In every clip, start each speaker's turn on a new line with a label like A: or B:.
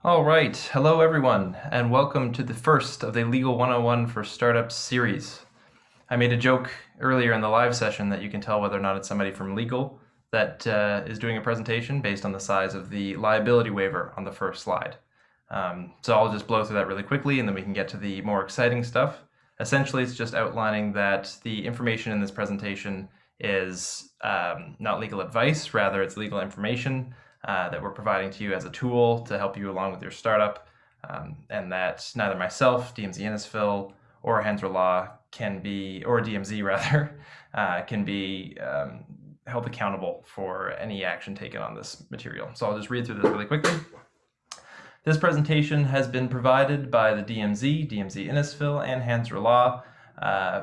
A: All right, hello everyone, and welcome to the first of the Legal 101 for Startups series. I made a joke earlier in the live session that you can tell whether or not it's somebody from legal that is doing a presentation based on the size of the liability waiver on the first slide. So I'll just blow through that really quickly and then we can get to the more exciting stuff. Essentially, it's just outlining that the information in this presentation is not legal advice, rather it's legal information that we're providing to you as a tool to help you along with your startup, and that neither myself, DMZ Innisfil, or Hands Law can be, or DMZ rather, can be held accountable for any action taken on this material. So I'll just read through this really quickly. This presentation has been provided by the DMZ, DMZ Innisfil, and Hands Law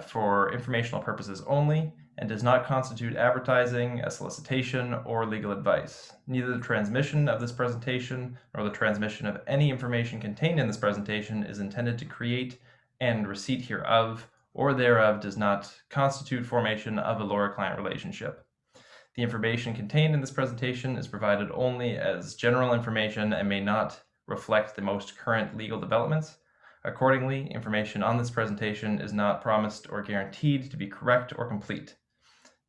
A: for informational purposes only, and does not constitute advertising, a solicitation, or legal advice. Neither the transmission of this presentation nor the transmission of any information contained in this presentation is intended to create, and receipt hereof or thereof does not constitute formation of a lawyer-client relationship. The information contained in this presentation is provided only as general information and may not reflect the most current legal developments. Accordingly, information on this presentation is not promised or guaranteed to be correct or complete.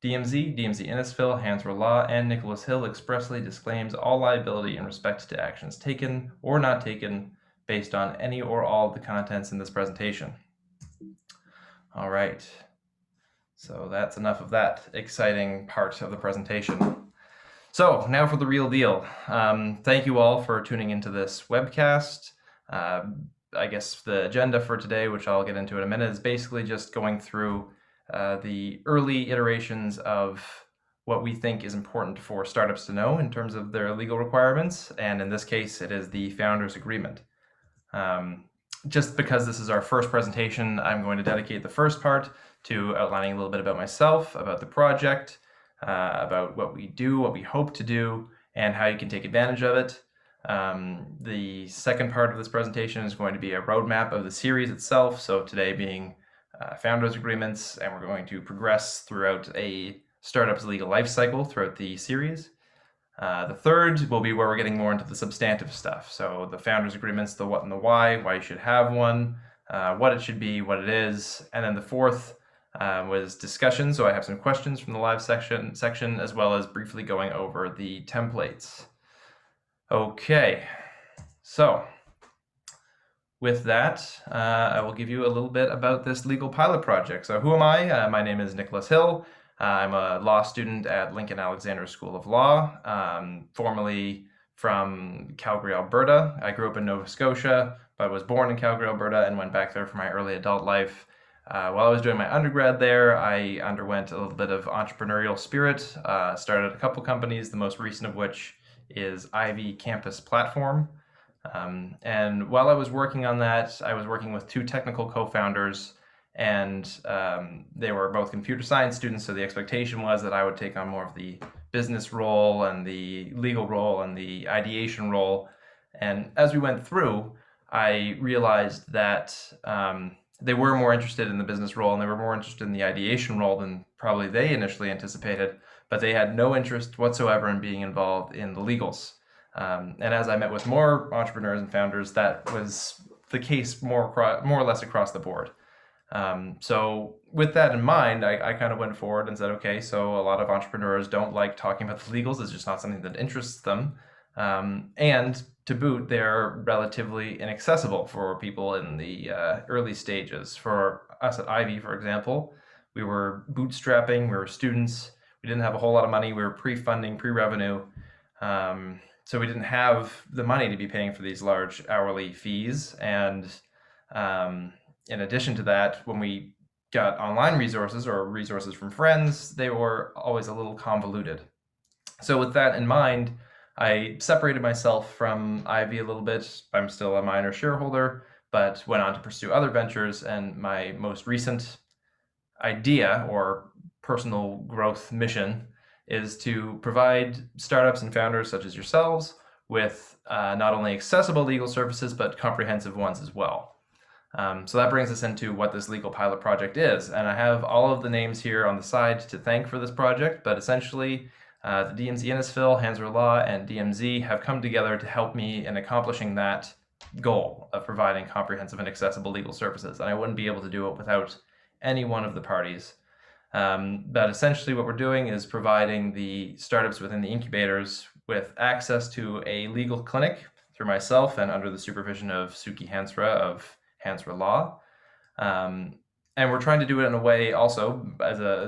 A: DMZ, DMZ Innisfil, Hands Law, and Nic Hill expressly disclaims all liability in respect to actions taken or not taken based on any or all of the contents in this presentation. All right, so that's enough of that exciting part of the presentation. So now for the real deal. Thank you all for tuning into this webcast. I guess the agenda for today, which I'll get into in a minute, is basically just going through the early iterations of what we think is important for startups to know in terms of their legal requirements, and in this case, it is the Founders Agreement. Just because this is our first presentation, I'm going to dedicate the first part to outlining a little bit about myself, about the project, about what we do, what we hope to do, and how you can take advantage of it. The second part of this presentation is going to be a roadmap of the series itself, so today being Founders Agreements, and we're going to progress throughout a startup's legal life cycle throughout the series. The third will be where we're getting more into the substantive stuff. So the Founders Agreements, the what and the why you should have one, what it should be, what it is. And then the fourth was discussion. So I have some questions from the live section, as well as briefly going over the templates. Okay, so with that, I will give you a little bit about this legal pilot project. So who am I? My name is Nic Hill. I'm a law student at Lincoln Alexander School of Law, formerly from Calgary, Alberta. I grew up in Nova Scotia, but was born in Calgary, Alberta, and went back there for my early adult life. While I was doing my undergrad there, I underwent a little bit of entrepreneurial spirit, started a couple companies, the most recent of which is Ivy Campus Platform. And while I was working on that, I was working with two technical co-founders, and they were both computer science students, so the expectation was that I would take on more of the business role and the legal role and the ideation role. And as we went through, I realized that they were more interested in the business role and they were more interested in the ideation role than probably they initially anticipated, but they had no interest whatsoever in being involved in the legals. And as I met with more entrepreneurs and founders, that was the case more or less across the board. So with that in mind, I kind of went forward and said, okay, so a lot of entrepreneurs don't like talking about the legals. It's just not something that interests them. And to boot, they're relatively inaccessible for people in the early stages. For us at Ivy, for example, we were bootstrapping, we were students, we didn't have a whole lot of money, we were pre-funding, pre-revenue. So we didn't have the money to be paying for these large hourly fees. And in addition to that, when we got online resources or resources from friends, they were always a little convoluted. So with that in mind, I separated myself from Ivy a little bit. I'm still a minor shareholder, but went on to pursue other ventures. And my most recent idea or personal growth mission is to provide startups and founders such as yourselves with not only accessible legal services, but comprehensive ones as well. So that brings us into what this legal pilot project is. And I have all of the names here on the side to thank for this project, but essentially The DMZ Innisfil, Hansra Law, and DMZ have come together to help me in accomplishing that goal of providing comprehensive and accessible legal services. And I wouldn't be able to do it without any one of the parties. But essentially what we're doing is providing the startups within the incubators with access to a legal clinic through myself and under the supervision of Suki Hansra of Hansra Law. And we're trying to do it in a way also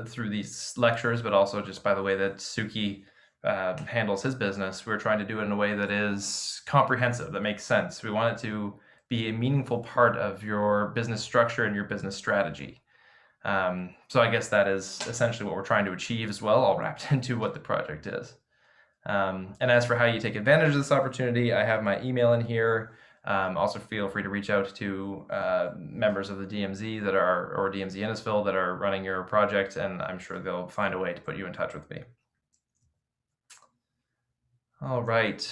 A: through these lectures, but also just by the way that Suki handles his business. We're trying to do it in a way that is comprehensive, that makes sense. We want it to be a meaningful part of your business structure and your business strategy. So I guess that is essentially what we're trying to achieve as well, all wrapped into what the project is. And as for how you take advantage of this opportunity, I have my email in here. Also feel free to reach out to members of the DMZ or DMZ Innisfil that are running your project, and I'm sure they'll find a way to put you in touch with me. All right.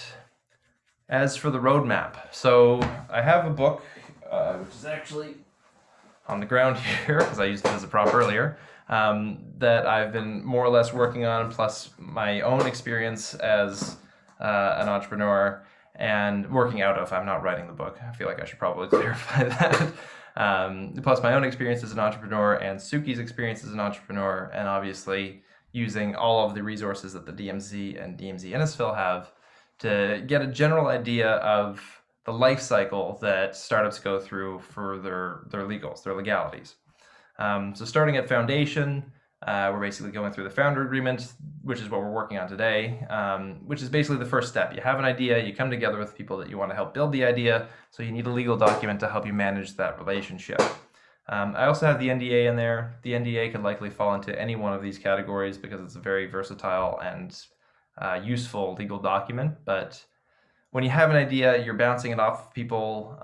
A: As for the roadmap, so I have a book, which is actually on the ground here, because I used it as a prop earlier, that I've been more or less working on, plus my own experience as an entrepreneur and working out of. I'm not writing the book. I feel like I should probably clarify that. Plus my own experience as an entrepreneur and Suki's experience as an entrepreneur, and obviously using all of the resources that the DMZ and DMZ Innisfil have to get a general idea of the life cycle that startups go through for their legalities. So starting at foundation, we're basically going through the founder agreement, which is what we're working on today, which is basically the first step. You have an idea, you come together with people that you want to help build the idea, so you need a legal document to help you manage that relationship. I also have the NDA in there. The NDA could likely fall into any one of these categories because it's a very versatile and useful legal document, but when you have an idea, you're bouncing it off of people,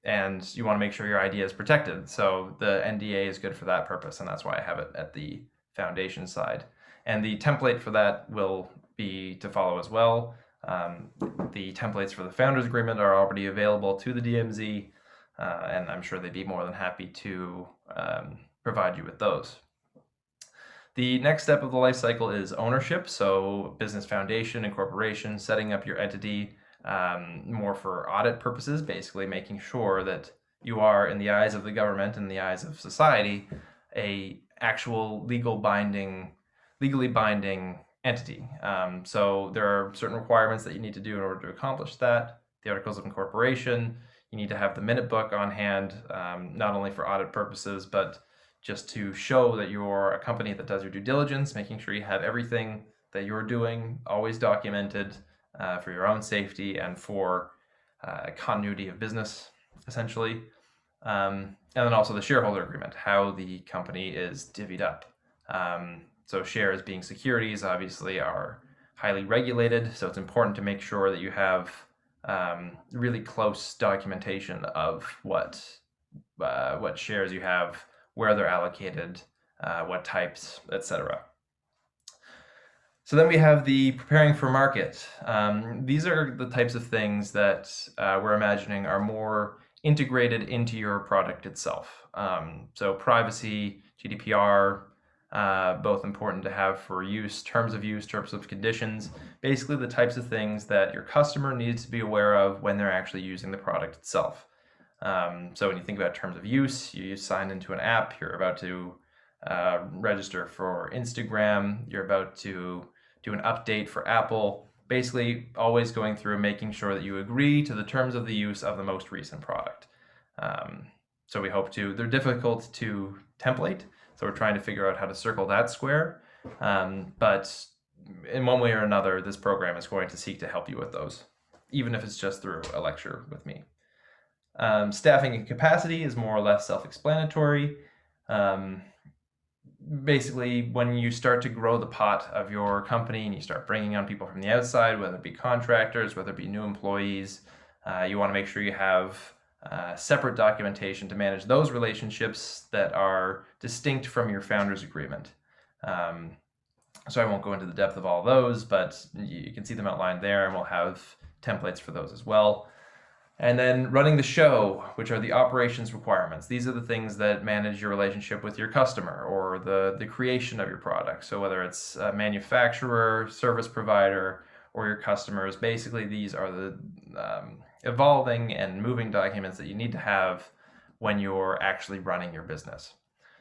A: and you want to make sure your idea is protected. So the NDA is good for that purpose, and that's why I have it at the foundation side. And the template for that will be to follow as well. The templates for the founders agreement are already available to the DMZ, and I'm sure they'd be more than happy to provide you with those. The next step of the life cycle is ownership. So business foundation, incorporation, setting up your entity, more for audit purposes, basically making sure that you are, in the eyes of the government and the eyes of society, a actual legally binding entity. So there are certain requirements that you need to do in order to accomplish that. The articles of incorporation, you need to have the minute book on hand, not only for audit purposes, but just to show that you're a company that does your due diligence, making sure you have everything that you're doing always documented for your own safety and for continuity of business, essentially. And then also the shareholder agreement, how the company is divvied up. So shares being securities obviously are highly regulated, so it's important to make sure that you have really close documentation of what shares you have, where they're allocated, what types, etc. So then we have the preparing for market. These are the types of things that we're imagining are more integrated into your product itself. So privacy, GDPR, both important to have for use, terms of conditions, basically the types of things that your customer needs to be aware of when they're actually using the product itself. So when you think about terms of use, you sign into an app, you're about to register for Instagram, you're about to do an update for Apple, basically always going through making sure that you agree to the terms of the use of the most recent product. So we hope they're difficult to template, so we're trying to figure out how to circle that square. But in one way or another, this program is going to seek to help you with those, even if it's just through a lecture with me. Staffing and capacity is more or less self-explanatory. Basically, when you start to grow the pot of your company and you start bringing on people from the outside, whether it be contractors, whether it be new employees, you want to make sure you have separate documentation to manage those relationships that are distinct from your founders agreement. So I won't go into the depth of all those, but you can see them outlined there, and we'll have templates for those as well. And then running the show, which are the operations requirements. These are the things that manage your relationship with your customer or the creation of your product. So whether it's a manufacturer, service provider, or your customers, basically these are the evolving and moving documents that you need to have when you're actually running your business.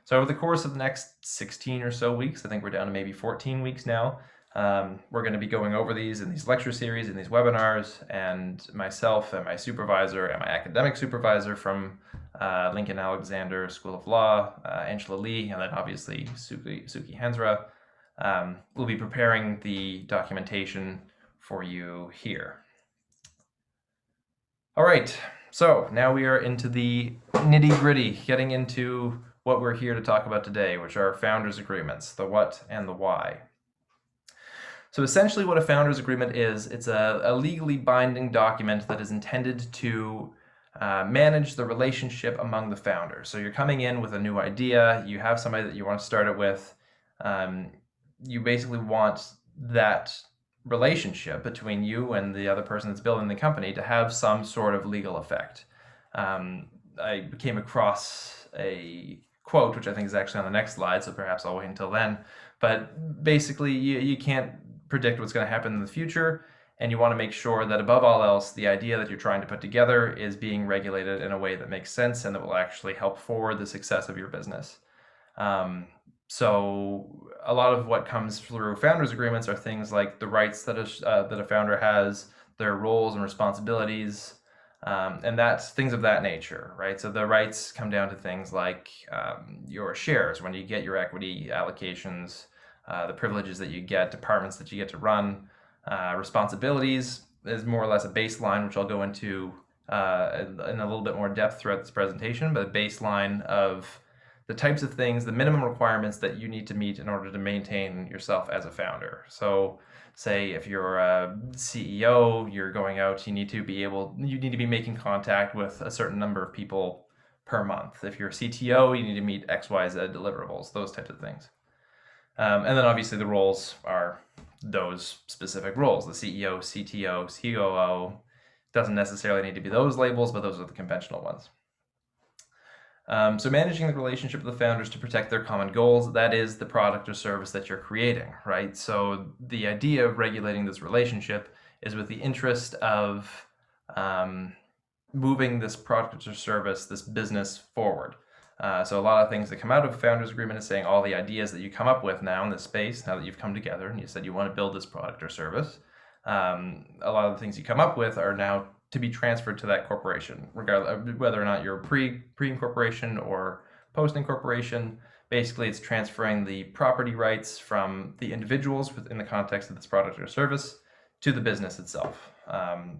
A: So over the course of the next 16 or so weeks, I think we're down to maybe 14 weeks now, we're going to be going over these in these lecture series, in these webinars, and myself and my supervisor and my academic supervisor from Lincoln Alexander School of Law, Angela Lee, and then obviously Suki Hensra, will be preparing the documentation for you here. All right, so now we are into the nitty-gritty, getting into what we're here to talk about today, which are founders' agreements, the what and the why. So essentially what a founders agreement is, it's a legally binding document that is intended to manage the relationship among the founders. So you're coming in with a new idea, you have somebody that you want to start it with, you basically want that relationship between you and the other person that's building the company to have some sort of legal effect. I came across a quote, which I think is actually on the next slide, so perhaps I'll wait until then. But basically, you can't predict what's going to happen in the future, and you want to make sure that above all else, the idea that you're trying to put together is being regulated in a way that makes sense and that will actually help forward the success of your business. So a lot of what comes through founders agreements are things like the rights that a founder has, their roles and responsibilities, and that's things of that nature, right? So the rights come down to things like your shares, when you get your equity allocations, the privileges that you get, departments that you get to run. Responsibilities is more or less a baseline, which I'll go into in a little bit more depth throughout this presentation, but a baseline of the types of things, the minimum requirements that you need to meet in order to maintain yourself as a founder. So say if you're a CEO, you're going out, you need to be making contact with a certain number of people per month. If you're a CTO, you need to meet XYZ deliverables, those types of things. And then obviously the roles are those specific roles, the CEO, CTO, COO. Doesn't necessarily need to be those labels, but those are the conventional ones. So managing the relationship of the founders to protect their common goals, that is the product or service that you're creating, right? So the idea of regulating this relationship is with the interest of moving this product or service, this business forward. So a lot of things that come out of a founders agreement is saying all the ideas that you come up with now in this space, now that you've come together and you said you want to build this product or service, a lot of the things you come up with are now to be transferred to that corporation, regardless of whether or not you're pre-incorporation or post-incorporation. Basically, it's transferring the property rights from the individuals within the context of this product or service to the business itself.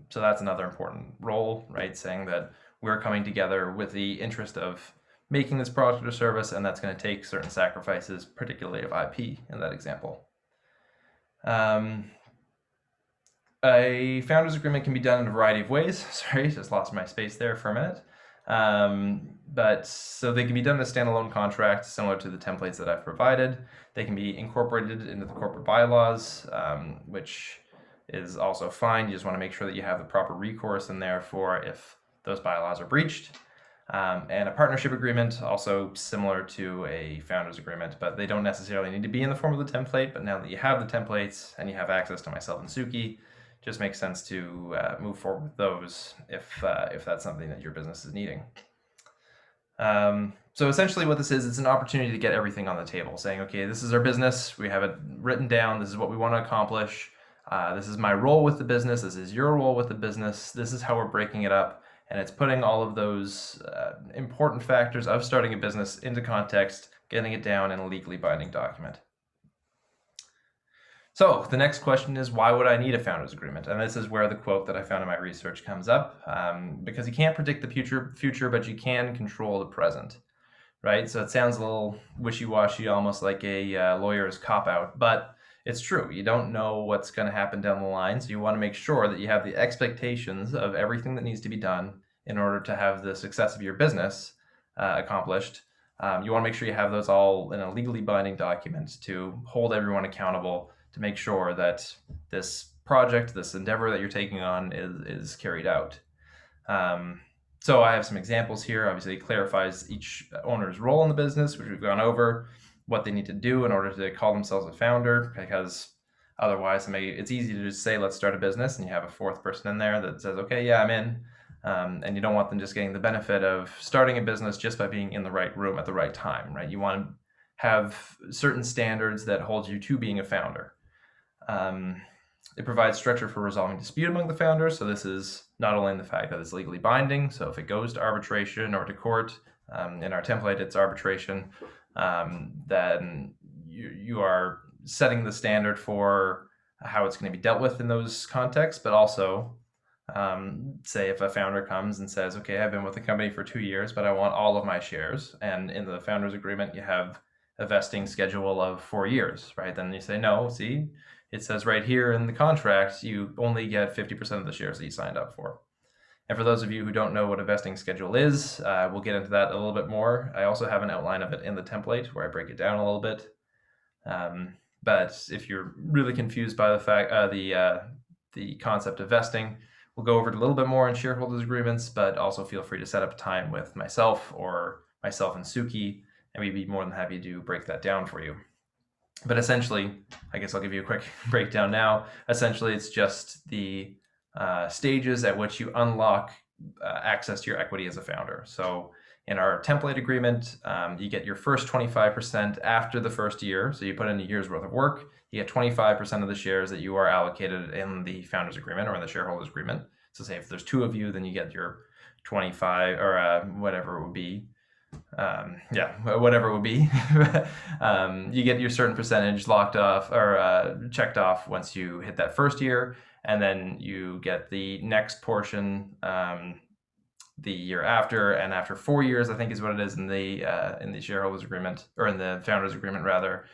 A: So that's another important role, right? Saying that we're coming together with the interest of making this product or service, and that's going to take certain sacrifices, particularly of IP in that example. A founders agreement can be done in a variety of ways. Sorry, just lost my space there for a minute. But so they can be done in a standalone contract, similar to the templates that I've provided. They can be incorporated into the corporate bylaws, which is also fine. You just want to make sure that you have the proper recourse in there for if those bylaws are breached. And a partnership agreement, also similar to a founders agreement, but they don't necessarily need to be in the form of the template. But now that you have the templates and you have access to myself and Suki, just makes sense to move forward with those if that's something that your business is needing. So essentially what this is, it's an opportunity to get everything on the table, saying, okay, this is our business, we have it written down, this is what we want to accomplish, this is my role with the business, this is your role with the business, this is how we're breaking it up, and it's putting all of those important factors of starting a business into context, getting it down in a legally binding document. So the next question is, why would I need a founders agreement? And this is where the quote that I found in my research comes up, because you can't predict the future, but you can control the present, right? So it sounds a little wishy-washy, almost like a lawyer's cop-out, but it's true. You don't know what's going to happen down the line, so you want to make sure that you have the expectations of everything that needs to be done in order to have the success of your business accomplished. You want to make sure you have those all in a legally binding document to hold everyone accountable, to make sure that this project, this endeavor that you're taking on is carried out. So I have some examples here. Obviously, it clarifies each owner's role in the business, which we've gone over, what they need to do in order to call themselves a founder, because otherwise it's easy to just say, let's start a business, and you have a fourth person in there that says, okay, yeah, I'm in. And you don't want them just getting the benefit of starting a business just by being in the right room at the right time, right? You want to have certain standards that hold you to being a founder. It provides structure for resolving dispute among the founders. So this is not only in the fact that it's legally binding, so if it goes to arbitration or to court, in our template it's arbitration, then you are setting the standard for how it's going to be dealt with in those contexts, but also say if a founder comes and says, okay, I've been with the company for 2 years, but I want all of my shares, and in the founders agreement you have a vesting schedule of 4 years, right? Then you say, no, see, it says right here in the contract, you only get 50% of the shares that you signed up for. And for those of you who don't know what a vesting schedule is, we'll get into that a little bit more. I also have an outline of it in the template where I break it down a little bit. But if you're really confused by the concept of vesting, we'll go over it a little bit more in shareholders agreements, but also feel free to set up a time with myself and Suki, and we'd be more than happy to break that down for you. But essentially, I guess I'll give you a quick breakdown now. Essentially, it's just the stages at which you unlock access to your equity as a founder. So in our template agreement, you get your first 25% after the first year. So you put in a year's worth of work, you get 25% of the shares that you are allocated in the founders agreement or in the shareholders agreement. So say if there's 2 of you, then you get your 25 or whatever it would be. Whatever it would be. You get your certain percentage locked off or checked off once you hit that first year, and then you get the next portion the year after, and after 4 years, I think is what it is in the shareholders agreement, or in the founders agreement rather,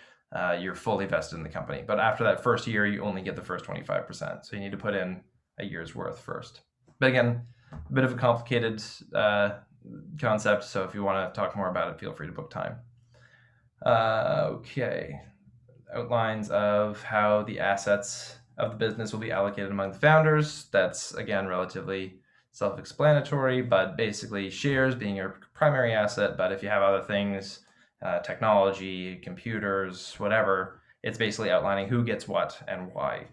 A: you're fully vested in the company. But after that first year, you only get the first 25%. So you need to put in a year's worth first. But again, a bit of a complicated concept, so if you want to talk more about it, feel free to book time. Okay, outlines of how the assets of the business will be allocated among the founders. That's again relatively self-explanatory, but basically shares being your primary asset, but if you have other things, technology, computers, whatever, it's basically outlining who gets what and why.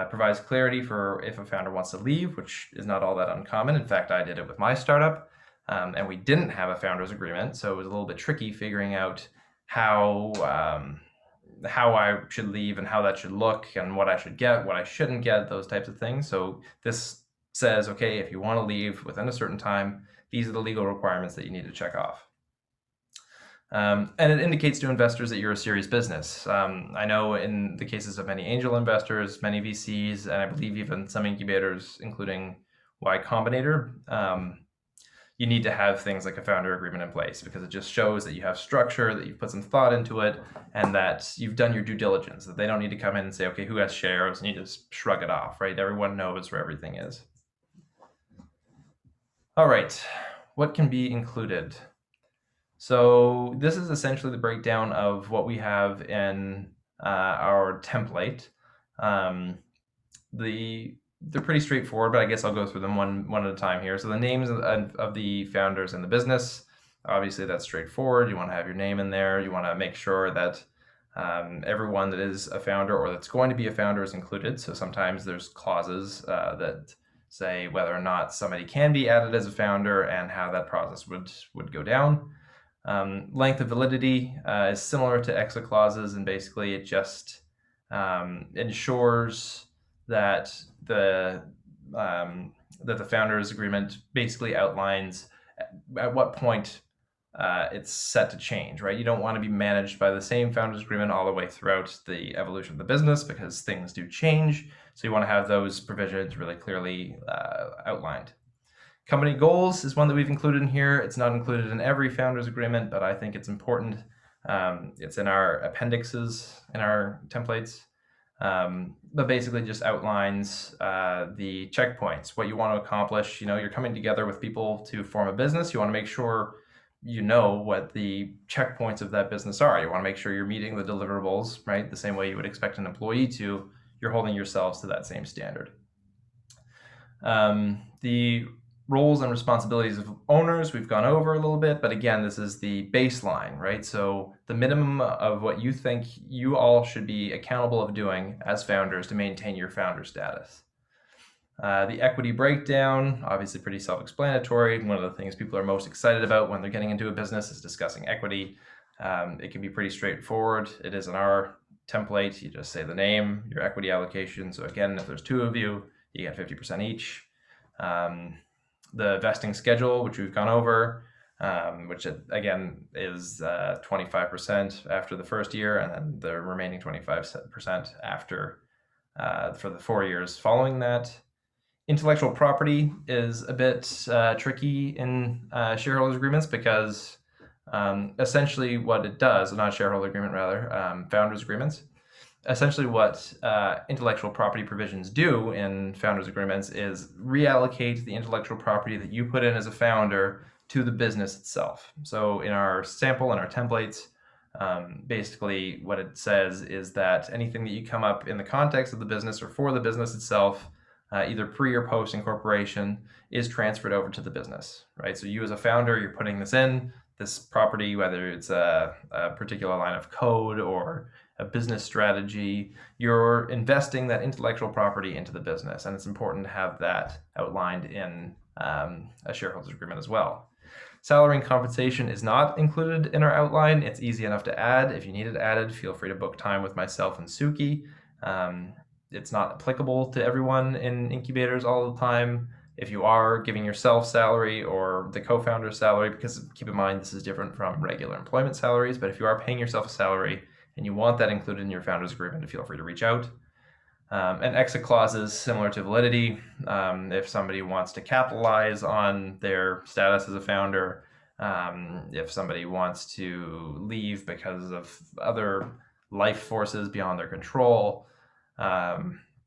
A: Provides clarity for if a founder wants to leave, which is not all that uncommon. In fact, I did it with my startup. And we didn't have a founders agreement, so it was a little bit tricky figuring out how I should leave and how that should look and what I should get, what I shouldn't get, those types of things. So this says, okay, if you want to leave within a certain time, these are the legal requirements that you need to check off. And it indicates to investors that you're a serious business. I know in the cases of many angel investors, many VCs, and I believe even some incubators, including Y Combinator, you need to have things like a founder agreement in place, because it just shows that you have structure, that you've put some thought into it, and that you've done your due diligence, that they don't need to come in and say, okay, who has shares, and you just shrug it off, right? Everyone knows where everything is. All right, what can be included? So this is essentially the breakdown of what we have in our template. They're pretty straightforward, but I guess I'll go through them one at a time here. So the names of the founders in the business, obviously that's straightforward. You want to have your name in there. You want to make sure that everyone that is a founder or that's going to be a founder is included. So sometimes there's clauses that say whether or not somebody can be added as a founder and how that process would go down. Length of validity is similar to exit clauses, and basically it just ensures that the founders agreement basically outlines at what point it's set to change, right? You don't want to be managed by the same founders agreement all the way throughout the evolution of the business, because things do change. So you want to have those provisions really clearly outlined. Company goals is one that we've included in here. It's not included in every founders agreement, but I think it's important. It's in our appendixes in our templates. But basically just outlines the checkpoints, what you want to accomplish. You know, you're coming together with people to form a business. You want to make sure you know what the checkpoints of that business are. You want to make sure you're meeting the deliverables, right? The same way you would expect an employee to. You're holding yourselves to that same standard. The roles and responsibilities of owners we've gone over a little bit, but again, this is the baseline, right? So the minimum of what you think you all should be accountable of doing as founders to maintain your founder status. The equity breakdown, obviously pretty self-explanatory. One of the things people are most excited about when they're getting into a business is discussing equity. It can be pretty straightforward. It is in our template. You just say the name, your equity allocation. So again, if there's two of you, you get 50% each. The vesting schedule, which we've gone over, which again is 25% after the first year, and then the remaining 25% after for the 4 years following that. Intellectual property is a bit tricky in shareholders agreements because essentially what it does, not shareholder agreement rather, founders agreements, essentially what intellectual property provisions do in founders agreements is reallocate the intellectual property that you put in as a founder to the business itself. So in our sample and our templates, basically what it says is that anything that you come up in the context of the business or for the business itself, either pre or post incorporation, is transferred over to the business, right? So you as a founder, you're putting this property, whether it's a particular line of code or a business strategy, you're investing that intellectual property into the business. And it's important to have that outlined in a shareholders agreement as well. Salary and compensation is not included in our outline. It's easy enough to add. If you need it added, feel free to book time with myself and Suki. It's not applicable to everyone in incubators all the time. If you are giving yourself salary or the co-founder's salary, because keep in mind, this is different from regular employment salaries, but if you are paying yourself a salary and you want that included in your founder's agreement, feel free to reach out. And exit clauses similar to validity. If somebody wants to capitalize on their status as a founder, if somebody wants to leave because of other life forces beyond their control,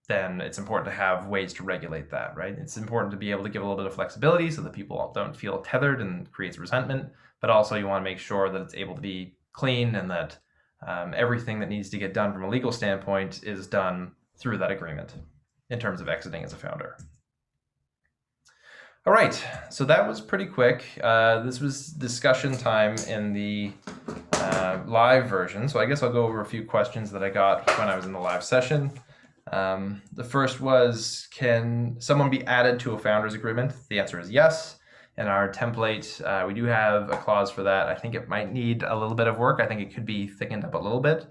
A: then it's important to have ways to regulate that, right? It's important to be able to give a little bit of flexibility so that people don't feel tethered and creates resentment, but also you want to make sure that it's able to be clean and that everything that needs to get done from a legal standpoint is done through that agreement in terms of exiting as a founder. All right, so that was pretty quick. This was discussion time in the live version, so I guess I'll go over a few questions that I got when I was in the live session. The first was, can someone be added to a founder's agreement? The answer is yes. In our template, we do have a clause for that. I think it might need a little bit of work. I think it could be thickened up a little bit.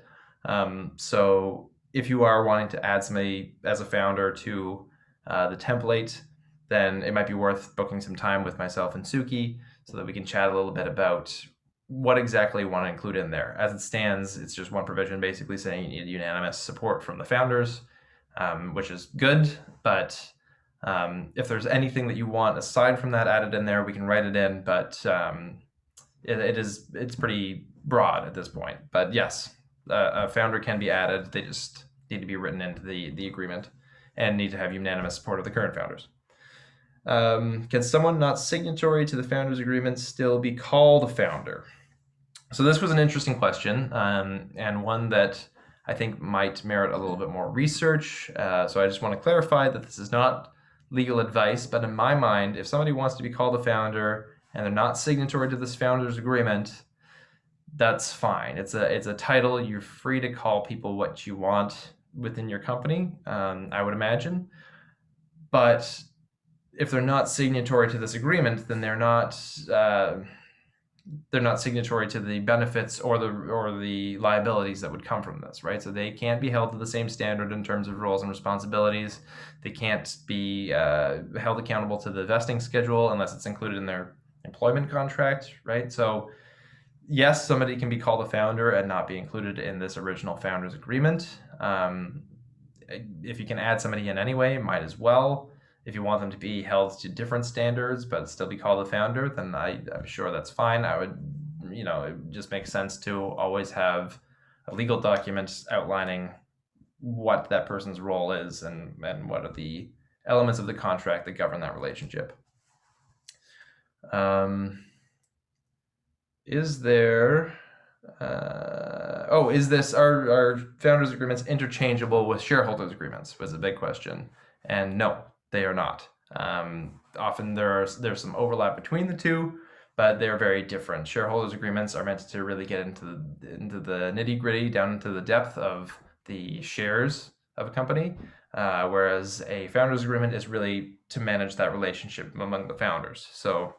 A: So if you are wanting to add somebody as a founder to the template, then it might be worth booking some time with myself and Suki so that we can chat a little bit about what exactly you want to include in there. As it stands, it's just one provision basically saying you need unanimous support from the founders, which is good, but if there's anything that you want aside from that added in there, we can write it in, but it's pretty broad at this point. But yes, a founder can be added. They just need to be written into the agreement and need to have unanimous support of the current founders. Can someone not signatory to the founders agreement still be called a founder? So this was an interesting question, and one that I think might merit a little bit more research. So I just want to clarify that this is not legal advice, but in my mind, if somebody wants to be called a founder and they're not signatory to this founders agreement, that's fine. It's a title. You're free to call people what you want within your company, I would imagine. But if they're not signatory to this agreement, then they're not signatory to the benefits or the liabilities that would come from this, right? So they can't be held to the same standard in terms of roles and responsibilities. They can't be held accountable to the vesting schedule unless it's included in their employment contract, right? So yes, somebody can be called a founder and not be included in this original founders agreement. If you can add somebody in anyway, might as well. If you want them to be held to different standards but still be called a founder, then I'm sure that's fine. I would, it just makes sense to always have a legal document outlining what that person's role is and what are the elements of the contract that govern that relationship. Is this are founders agreements interchangeable with shareholders agreements was a big question, and no, they are not. Often there's some overlap between the two, but they're very different. Shareholders agreements are meant to really get into the nitty gritty, down into the depth of the shares of a company, whereas a founders agreement is really to manage that relationship among the founders. So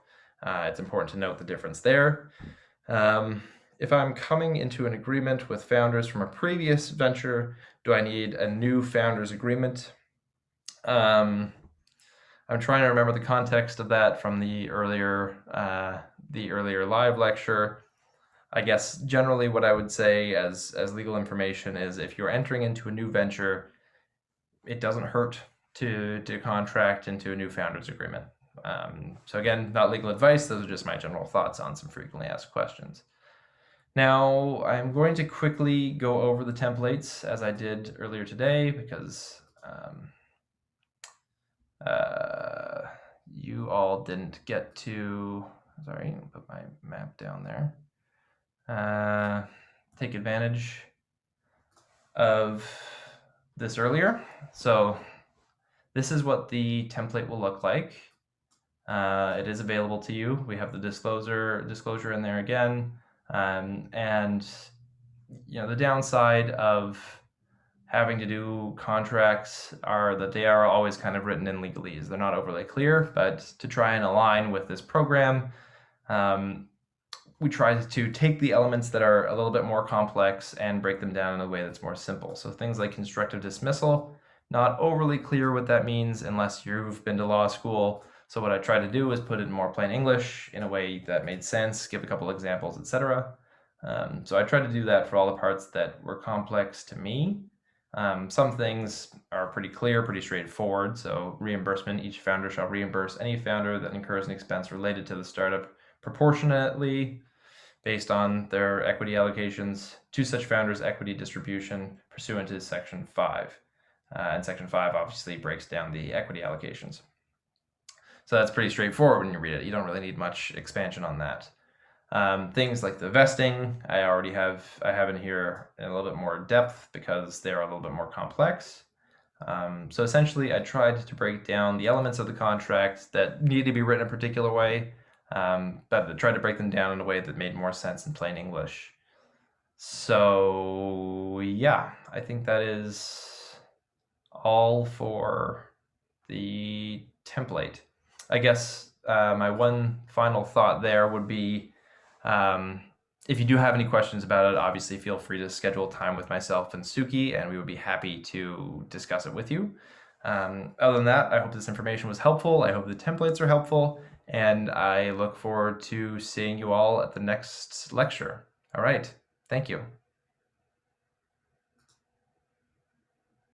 A: it's important to note the difference there. If I'm coming into an agreement with founders from a previous venture, do I need a new founders agreement? I'm trying to remember the context of that from the earlier live lecture. I guess generally what I would say as legal information is if you're entering into a new venture, it doesn't hurt to contract into a new founders agreement. So again, not legal advice. Those are just my general thoughts on some frequently asked questions. Now, I'm going to quickly go over the templates as I did earlier today because you all didn't get to, sorry, I'll put my map down there. Take advantage of this earlier. So this is what the template will look like. It is available to you. We have the disclosure in there again. And the downside of having to do contracts are that they are always kind of written in legalese. They're not overly clear, but to try and align with this program, we try to take the elements that are a little bit more complex and break them down in a way that's more simple. So things like constructive dismissal, not overly clear what that means unless you've been to law school. So what I try to do is put it in more plain English in a way that made sense, give a couple examples, etc. So I tried to do that for all the parts that were complex to me. Some things are pretty clear, pretty straightforward. So reimbursement, each founder shall reimburse any founder that incurs an expense related to the startup proportionately based on their equity allocations to such founders' equity distribution pursuant to Section 5. And Section 5 obviously breaks down the equity allocations. So that's pretty straightforward when you read it. You don't really need much expansion on that. Things like the vesting, I have in here in a little bit more depth because they're a little bit more complex. So essentially, I tried to break down the elements of the contract that need to be written a particular way, but I tried to break them down in a way that made more sense in plain English. So yeah, I think that is all for the template. I guess my one final thought there would be, if you do have any questions about it, obviously feel free to schedule time with myself and Suki, and we would be happy to discuss it with you. Other than that, I hope this information was helpful. I hope the templates are helpful, and I look forward to seeing you all at the next lecture. All right, thank you.